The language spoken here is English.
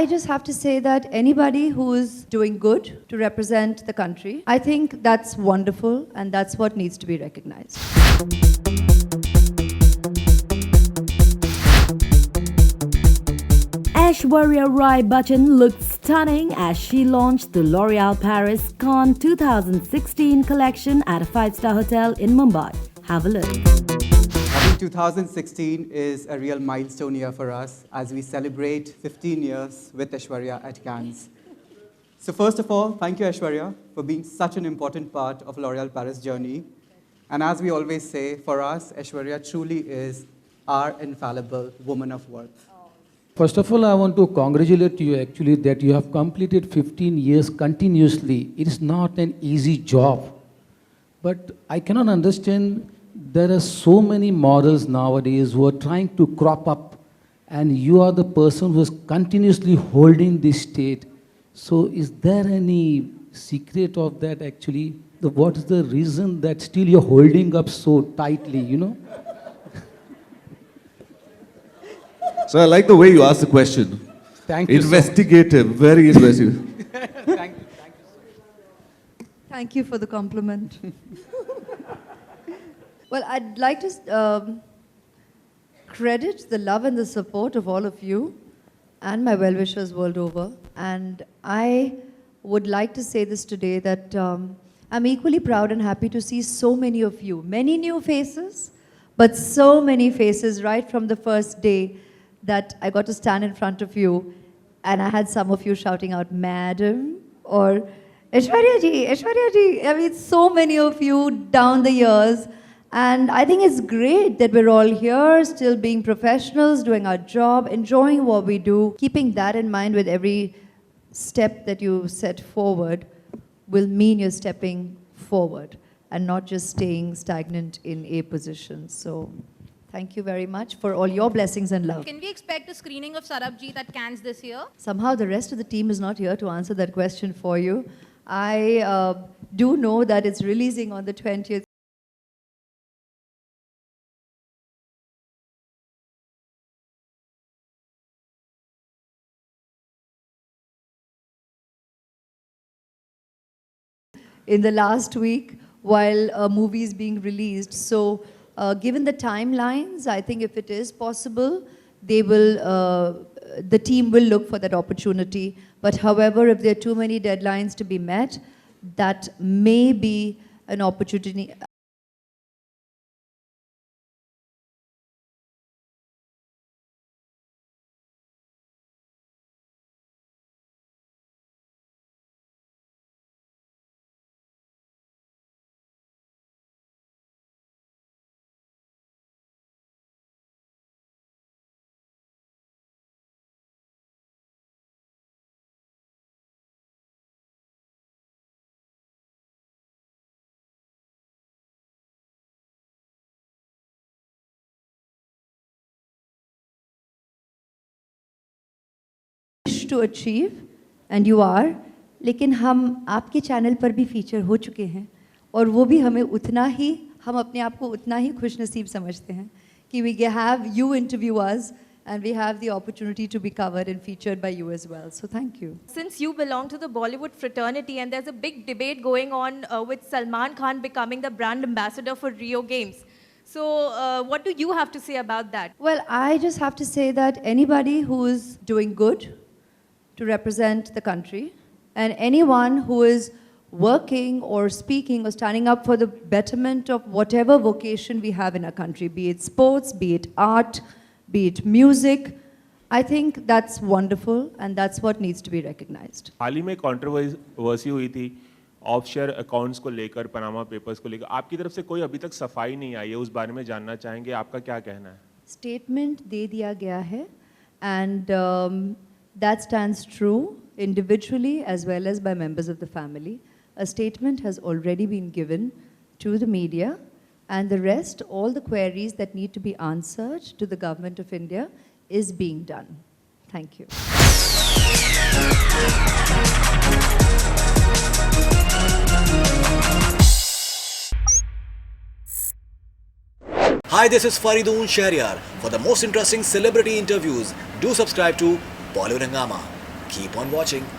I just have to say that anybody who is doing good to represent the country, I think that's wonderful and that's what needs to be recognized. Aishwarya Rai Bachchan looked stunning as she launched the L'Oréal Paris Cannes 2016 collection at a 5-star hotel in Mumbai. Have a look. I think 2016 is a real milestone year for us as we celebrate 15 years with Aishwarya at Cannes. So first of all, thank you Aishwarya for being such an important part of L'Oréal Paris journey. And as we always say, for us, Aishwarya truly is our infallible woman of worth. First of all, I want to congratulate you actually that you have completed 15 years continuously. It is not an easy job. But I cannot understand, there are so many models nowadays who are trying to crop up, and you are the person who is continuously holding this state. So is there any secret of that actually? What is the reason that still you're holding up so tightly, you know? So I like the way you asked the question. Thank you. Investigative, very investigative. Thank you. Thank you for the compliment. Well, I'd like to credit the love and the support of all of you and my well-wishers world over. And I would like to say this today that I'm equally proud and happy to see so many of you. Many new faces, but so many faces right from the first day that I got to stand in front of you and I had some of you shouting out, Madam, or Aishwarya ji, Aishwarya ji. I mean, so many of you down the years. And I think it's great that we're all here, still being professionals, doing our job, enjoying what we do. Keeping that in mind with every step that you set forward will mean you're stepping forward and not just staying stagnant in a position. So thank you very much for all your blessings and love. Can we expect a screening of Sarabjit at Cannes this year? Somehow the rest of the team is not here to answer that question for you. I do know that it's releasing on the 20th. In the last week while a movie is being released. So given the timelines, I think if it is possible, they will, the team will look for that opportunity. But however, if there are too many deadlines to be met, that may be an opportunity. To achieve and you are, लेकिन हम आपके channel पर भी feature हो चुके हैं और वो भी हमें उतना ही, हम अपने आप को उतना ही खुशनसीब समझते हैं कि we have you interview us and we have the opportunity to be covered and featured by you as well. So thank you. Since you belong to the Bollywood fraternity and there's a big debate going on with Salman Khan becoming the brand ambassador for Rio Games. So what do you have to say about that? Well, I just have to say that anybody who is doing good to represent the country, and anyone who is working or speaking or standing up for the betterment of whatever vocation we have in our country, be it sports, be it art, be it music, I think that's wonderful and that's what needs to be recognized. हाल ही में controversy हुई थी offshore accounts को लेकर, Panama papers को लेकर, आपकी तरफ से कोई अभी तक सफाई नहीं आई है, उस बारे में जानना चाहेंगे, आपका क्या कहना है? स्टेटमेंट दे दिया गया है and that stands true individually as well as by members of the family. A statement has already been given to the media and the rest, all the queries that need to be answered to the Government of India is being done. Thank you. Hi, this is Faridoon Shahryar. For the most interesting celebrity interviews, do subscribe to Bollywood Hungama. Keep on watching.